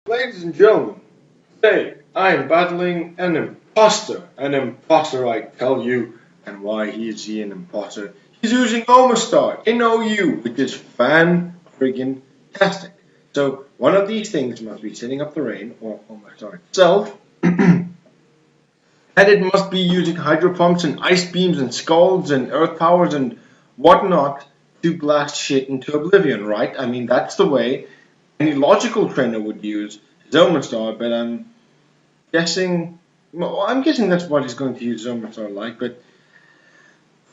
Ladies and gentlemen, today I am battling an imposter. An imposter, I tell you. And why is he an imposter? He's using Omastar in OU, which is fan-friggin-tastic. So one of these things must be setting up the rain, or Omastar itself, and it must be using hydro pumps and ice beams and scalds and earth powers and whatnot to blast shit into oblivion, right? I mean, that's the way any logical trainer would use Zomastar, but I'm guessing that's what he's going to use Zomastar like, but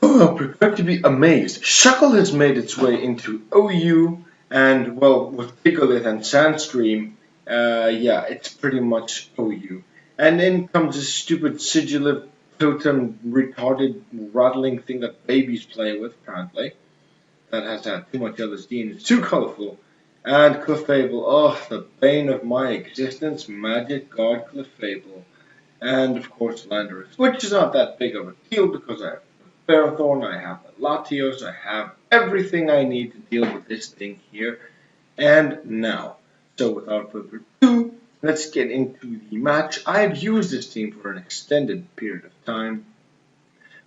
prepare to be amazed. Shuckle has made its way into OU, and well, with Gigalith and Sandstream, yeah, it's pretty much OU. And then comes this stupid Sigilif totem retarded rattling thing that babies play with, apparently. That has had too much LSD and it's too colorful. And Clefable, oh, the bane of my existence, Magic God Clefable. And of course Landorus, which is not that big of a deal because I have the Ferrothorn, I have the Latios, I have everything I need to deal with this thing here. And now, so without further ado, let's get into the match. I have used this team for an extended period of time,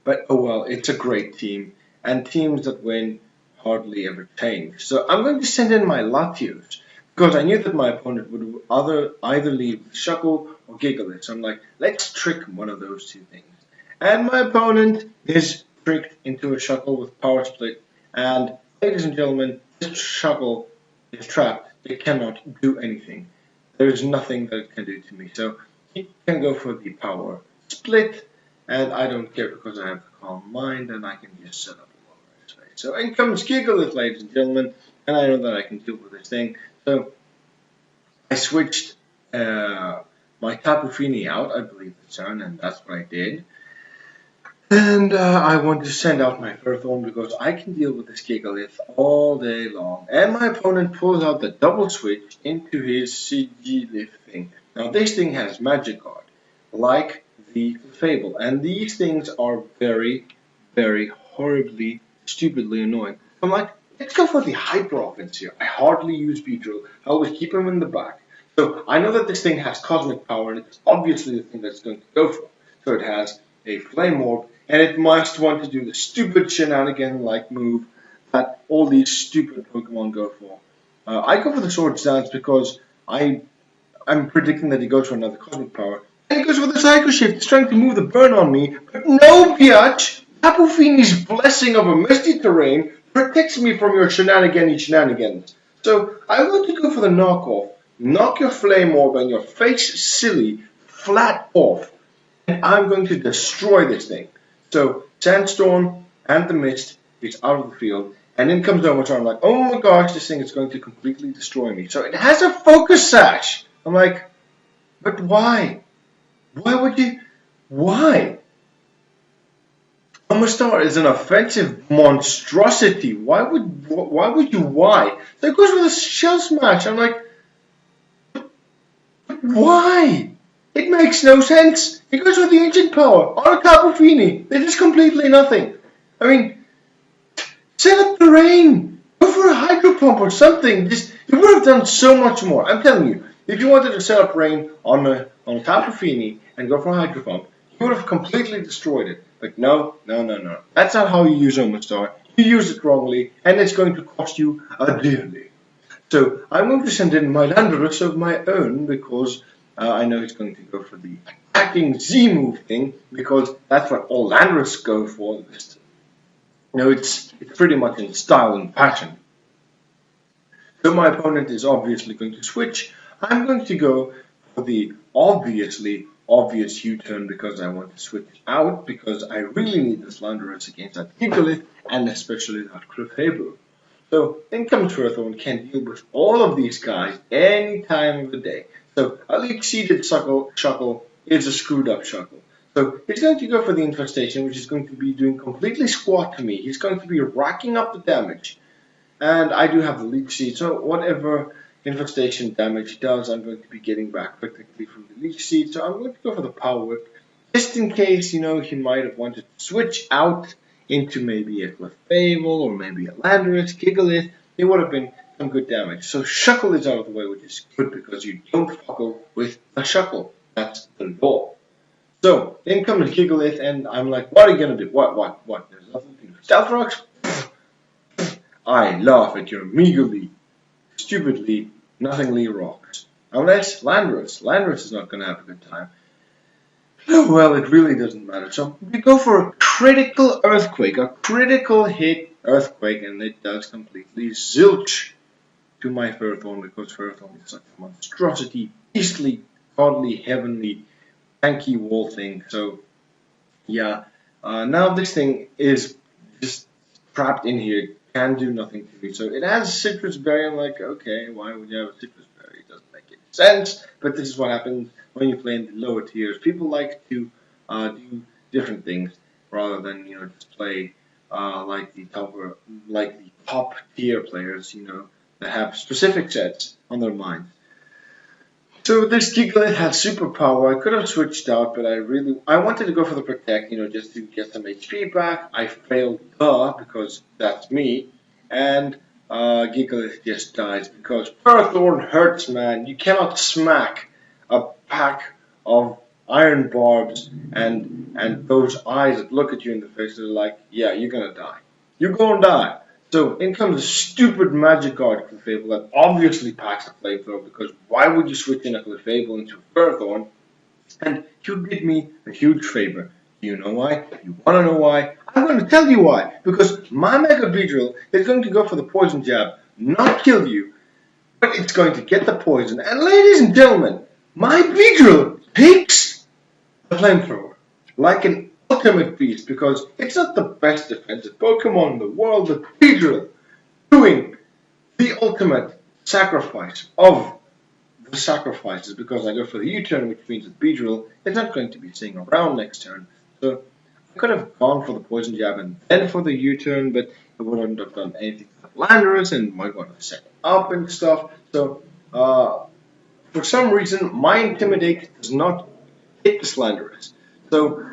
but oh well, it's a great team, and teams that win hardly ever change. So I'm going to send in my Latios, because I knew that my opponent would either lead with Shuckle or Gigalith. So I'm like, let's trick one of those two things. And my opponent is tricked into a Shuckle with Power Split, and ladies and gentlemen, this Shuckle is trapped. It cannot do anything. There is nothing that it can do to me. So he can go for the Power Split, and I don't care because I have the Calm Mind, and I can just set up. So in comes Gigalith, ladies and gentlemen, and I know that I can deal with this thing. So I switched my Tapu Fini out, I believe the turn, and that's what I did. And I want to send out my Ferrothorn because I can deal with this Gigalith all day long. And my opponent pulls out the double switch into his Sigilif thing. Now this thing has Magic Guard, like the Fable, and these things are very, very horribly stupidly annoying. I'm like, let's go for the hyper offense here. I hardly use Beedrill. I always keep him in the back. So I know that this thing has cosmic power, and it's obviously the thing that's going to go for. So it has a Flame Orb, and it must want to do the stupid shenanigan-like move that all these stupid Pokemon go for. I go for the Swords Dance because I'm predicting that he goes for another cosmic power. And he goes for the Psycho Shift. He's trying to move the burn on me, but no, biatch! Tapu Fini's blessing of a misty terrain protects me from your shenanigans. So I'm going to go for the knockoff. Knock your Flame Orb and your face silly flat off. And I'm going to destroy this thing. So Sandstorm and the Mist is out of the field. And in comes Omastar. I'm like, oh my gosh, this thing is going to completely destroy me. So it has a Focus Sash. I'm like, but why? Why would you? Why? Omastar is an offensive monstrosity. Why would you? So it goes with a Shell Smash. I'm like, why? It makes no sense. It goes with the Ancient Power on a Tapu Fini. It is completely nothing. I mean, set up the rain. Go for a Hydro Pump or something. Just you would have done so much more. I'm telling you, if you wanted to set up rain on a Tapu Fini and go for a Hydro Pump, you would have completely destroyed it. But no. That's not how you use Omastar. You use it wrongly, and it's going to cost you dearly. So I'm going to send in my Landorus of my own because I know he's going to go for the attacking Z-move thing because that's what all Landorus go for. It's pretty much in style and passion. So my opponent is obviously going to switch. I'm going to go for the obvious U-turn because I want to switch out because I really need this Landorus against that Gigalith and especially that Clefable. So in comes Ferrothorn, can deal with all of these guys any time of the day. So a leech-seeded Shuckle is a screwed up Shuckle. So he's going to go for the Infestation, which is going to be doing completely squat to me. He's going to be racking up the damage. And I do have the Leech Seed, so whatever Infestation damage does, I'm going to be getting back practically from the Leech Seed. So I'm going to go for the Power Whip, just in case, he might have wanted to switch out into maybe a Clefable or maybe a Landorus, Gigalith. It would have been some good damage. So Shuckle is out of the way, which is good because you don't fuckle with the Shuckle. That's the law. So in comes Gigalith, and I'm like, what are you gonna do? What? There's nothing to do. Stealth Rocks? I laugh at your meagerly, stupidly, nothingly rocks. Unless Landorus. Landorus is not gonna have a good time. Oh, well, it really doesn't matter. So we go for a critical earthquake, a critical hit earthquake, and it does completely zilch to my Ferrothorn because Ferrothorn is such a monstrosity, beastly, godly, heavenly, tanky wall thing. So yeah, now this thing is just trapped in here, can do nothing to me. So it has Citrus Berry. I'm like, okay, why would you have a Citrus Berry? It doesn't make any sense. But this is what happens when you play in the lower tiers. People like to do different things rather than just play like the top tier players. That have specific sets on their minds. So this Gigalith has superpower. I could have switched out, but I wanted to go for the Protect, just to get some HP back. I failed, because that's me. And Gigalith just dies because Ferrothorn hurts, man. You cannot smack a pack of iron barbs and those eyes that look at you in the face. They're like, yeah, you're gonna die. You're gonna die. So in comes a stupid Magic Guard Clefable that obviously packs a Flamethrower, because why would you switch in a Clefable into a Ferrothorn? And you did me a huge favor. Do you know why? You want to know why? I'm going to tell you why. Because my Mega Beedrill is going to go for the Poison Jab, not kill you, but it's going to get the poison. And ladies and gentlemen, my Beedrill takes the Flamethrower like an ultimate beast, because it's not the best defensive Pokemon in the world, but Beedrill doing the ultimate sacrifice of the sacrifices, because I go for the U-turn, which means that Beedrill is not going to be staying around next turn. So I could have gone for the Poison Jab and then for the U-turn, but it wouldn't have done anything to Landorus and might want to set up and stuff. So for some reason, my Intimidate does not hit the Landorus. So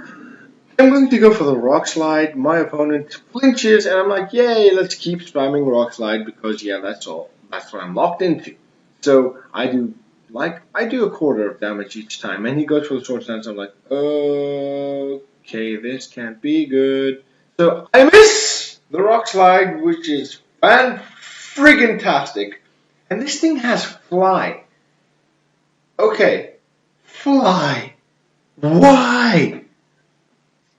I'm going to go for the Rock Slide. My opponent flinches, and I'm like, yay, let's keep spamming Rock Slide, because yeah, that's all. That's what I'm locked into. So I do a quarter of damage each time, and he goes for the Sword Stance. I'm like, okay, this can't be good. So I miss the Rock Slide, which is fan-friggin-tastic. And this thing has Fly. Okay, Fly. Why?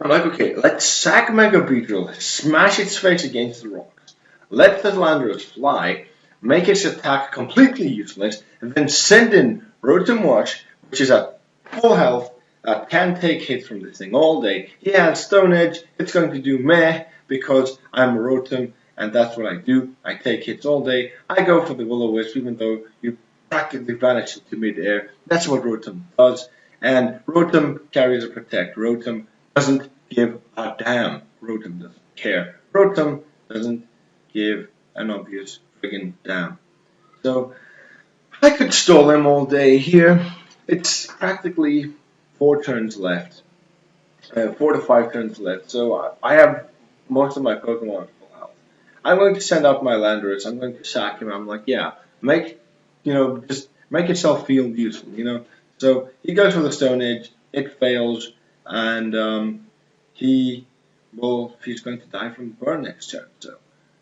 I'm like, okay, let's sack Mega Beedrill, smash its face against the rocks, let the Landorus fly, make its attack completely useless, and then send in Rotom Wash, which is at full health, can take hits from this thing all day. He has Stone Edge, it's going to do meh, because I'm a Rotom, and that's what I do. I take hits all day. I go for the Will-O-Wisp, even though you practically vanish into mid-air. That's what Rotom does. And Rotom carries a Protect. Rotom doesn't give a damn. Rotom doesn't care. Rotom doesn't give an obvious friggin' damn. So I could stall him all day here. It's practically 4 turns left. 4 to 5 turns left. So I have most of my Pokemon at full health. I'm going to send out my Landorus. I'm going to sack him. I'm like, yeah, just make yourself feel useful, So he goes for the Stone Edge. It fails, and he's going to die from burn next turn. So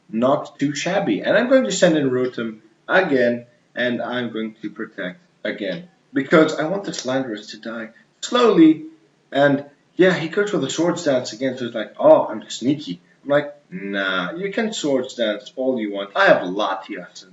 not too shabby. And I'm going to send in Rotom again, and I'm going to Protect again, because I want this Landorus to die slowly. And yeah, he goes for the Sword Stance again, so it's like, oh, I'm sneaky. I'm like, nah, you can Sword Stance all you want. I have Latios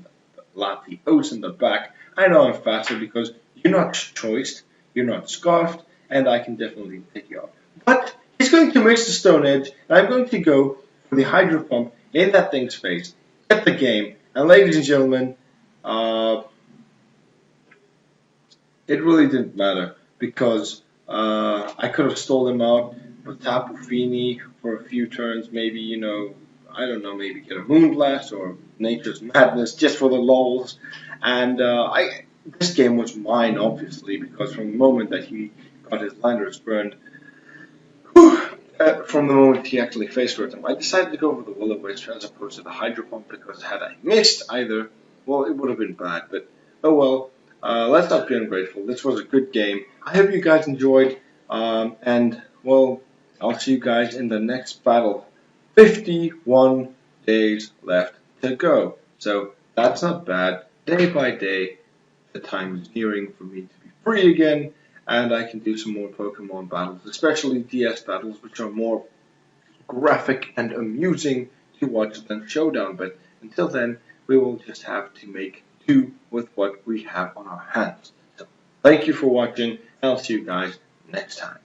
in the back. I know I'm faster because you're not choiced, you're not scarfed, and I can definitely take you out. But he's going to miss the Stone Edge, and I'm going to go for the Hydro Pump in that thing's face, get the game. And ladies and gentlemen, it really didn't matter, because I could have stole him out with Tapu Fini for a few turns, maybe, I don't know, maybe get a Moonblast or Nature's Madness just for the lols. And this game was mine, obviously, because from the moment that he got his Landorus burned, from the moment he actually faced Rotom, I decided to go with the Will-O-Wisp as opposed to the Hydro Pump, because had I missed either, well, it would have been bad, but oh well. Let's not be ungrateful. This was a good game. I hope you guys enjoyed, and well, I'll see you guys in the next battle. 51 days left to go. So that's not bad. Day by day, the time is nearing for me to be free again, and I can do some more Pokemon battles, especially DS battles, which are more graphic and amusing to watch than Showdown. But until then, we will just have to make do with what we have on our hands. So thank you for watching, and I'll see you guys next time.